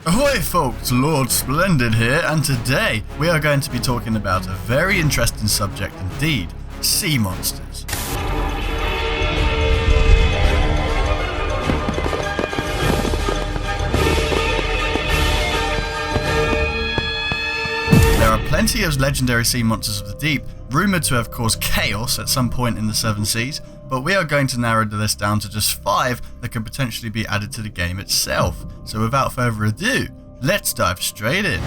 Ahoy folks, Lord Splendid here, and today we are going to be talking about a very interesting subject indeed, sea monsters. There are plenty of legendary sea monsters of the deep, rumoured to have caused chaos at some point in the Seven Seas, but we are going to narrow the list down to just 5 that could potentially be added to the game itself. So without further ado, let's dive straight in.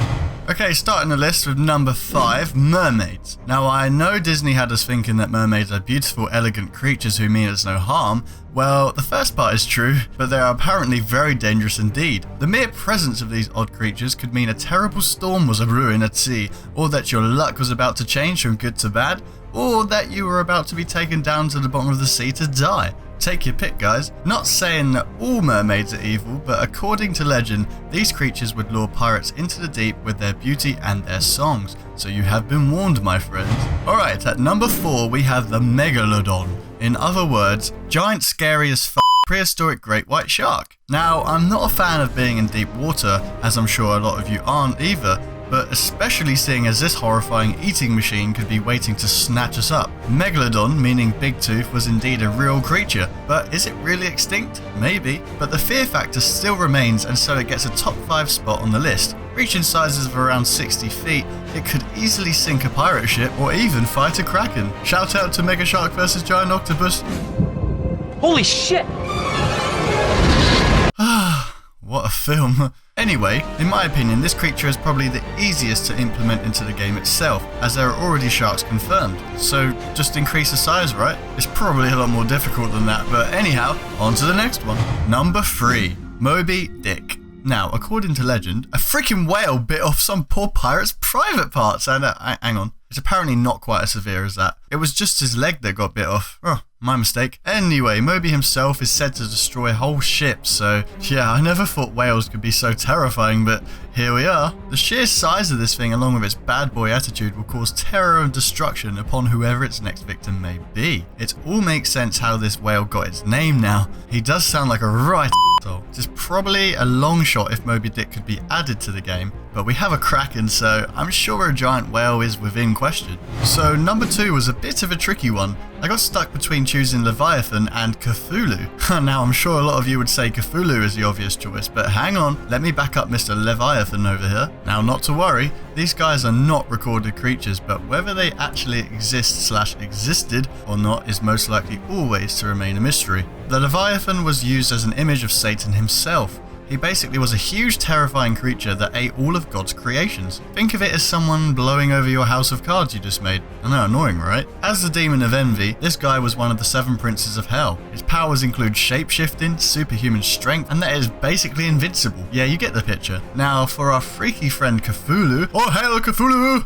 Okay, starting the list with number 5, mermaids. Now I know Disney had us thinking that mermaids are beautiful, elegant creatures who mean us no harm. Well, the first part is true, but they are apparently very dangerous indeed. The mere presence of these odd creatures could mean a terrible storm was brewing at sea, or that your luck was about to change from good to bad, or that you were about to be taken down to the bottom of the sea to die. Take your pick, guys. Not saying that all mermaids are evil, but according to legend, these creatures would lure pirates into the deep with their beauty and their songs. So you have been warned, my friends. Alright, at number 4 we have the Megalodon. In other words, giant scary as prehistoric great white shark. Now, I'm not a fan of being in deep water, as I'm sure a lot of you aren't either, but especially seeing as this horrifying eating machine could be waiting to snatch us up. Megalodon, meaning big tooth, was indeed a real creature, but is it really extinct? Maybe, but the fear factor still remains, and so it gets a top 5 spot on the list. Reaching sizes of around 60 feet, it could easily sink a pirate ship or even fight a Kraken. Shout out to Mega Shark vs Giant Octopus. Holy shit! What a film. Anyway, in my opinion, this creature is probably the easiest to implement into the game itself, as there are already sharks confirmed. So just increase the size, right? It's probably a lot more difficult than that, but anyhow, on to the next one. Number 3, Moby Dick. Now, according to legend, a freaking whale bit off some poor pirate's private parts, and hang on, it's apparently not quite as severe as that. It was just his leg that got bit off. Oh, my mistake. Anyway, Moby himself is said to destroy whole ships, so yeah, I never thought whales could be so terrifying, but here we are. The sheer size of this thing, along with its bad boy attitude, will cause terror and destruction upon whoever its next victim may be. It all makes sense how this whale got its name now. He does sound like a right asshole. It's probably a long shot if Moby Dick could be added to the game, but we have a Kraken, so I'm sure a giant whale is within question. So number 2 was a bit of a tricky one. I got stuck between choosing Leviathan and Cthulhu. Now I'm sure a lot of you would say Cthulhu is the obvious choice, but hang on, let me back up Mr. Leviathan over here. Now not to worry, these guys are not recorded creatures, but whether they actually existed or not is most likely always to remain a mystery. The Leviathan was used as an image of Satan himself. He basically was a huge terrifying creature that ate all of God's creations. Think of it as someone blowing over your house of cards you just made. I know, annoying, right? As the demon of envy, this guy was one of the 7 princes of hell. His powers include shape-shifting, superhuman strength, and that is basically invincible. Yeah, you get the picture. Now, for our freaky friend Cthulhu, oh hail Cthulhu!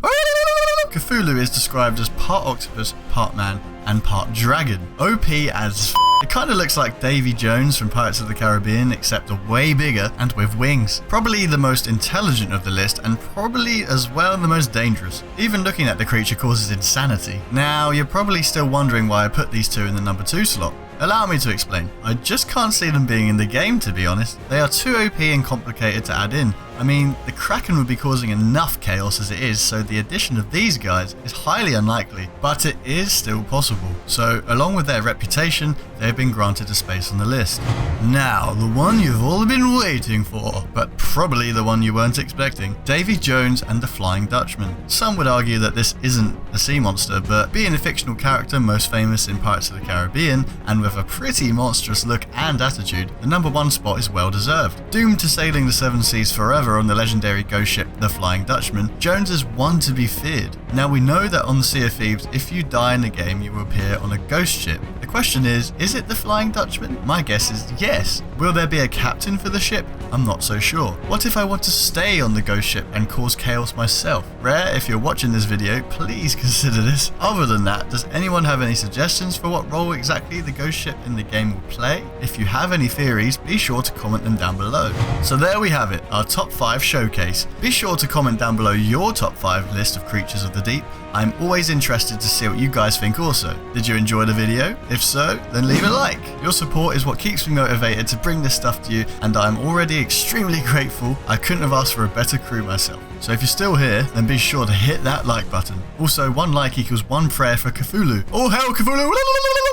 Cthulhu is described as part octopus, part man, and part dragon. OP as It kind of looks like Davy Jones from Pirates of the Caribbean, except a way bigger and with wings. Probably the most intelligent of the list, and probably as well the most dangerous. Even looking at the creature causes insanity. Now, you're probably still wondering why I put these 2 in the number 2 slot. Allow me to explain. I just can't see them being in the game, to be honest. They are too OP and complicated to add in. I mean, the Kraken would be causing enough chaos as it is, so the addition of these guys is highly unlikely, but it is still possible. So, along with their reputation, they have been granted a space on the list. Now, the one you've all been waiting for, but probably the one you weren't expecting, Davy Jones and the Flying Dutchman. Some would argue that this isn't a sea monster, but being a fictional character most famous in Pirates of the Caribbean, and with a pretty monstrous look and attitude, the number 1 spot is well deserved. Doomed to sailing the 7 seas forever on the legendary ghost ship the Flying Dutchman, Jones is one to be feared. Now we know that on the Sea of Thieves, if you die in the game, you will appear on a ghost ship. The question is it the Flying Dutchman? My guess is yes. Will there be a captain for the ship? I'm not so sure. What if I want to stay on the ghost ship and cause chaos myself? Rare, if you're watching this video, please consider this. Other than that, does anyone have any suggestions for what role exactly the ghost ship in the game will play? If you have any theories, be sure to comment them down below. So there we have it, our top 5 showcase. Be sure to comment down below your top 5 list of creatures of the deep. I'm always interested to see what you guys think also. Did you enjoy the video? If so, then leave a like. Your support is what keeps me motivated to bring this stuff to you, and I'm already extremely grateful. I couldn't have asked for a better crew myself. So if you're still here, then be sure to hit that like button. Also, 1 like equals 1 prayer for Cthulhu. Oh hell, Cthulhu!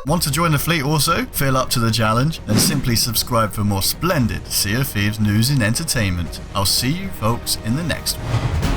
Want to join the fleet also? Feel up to the challenge? Then simply subscribe for more splendid Sea of Thieves news and entertainment. I'll see you folks in the next one.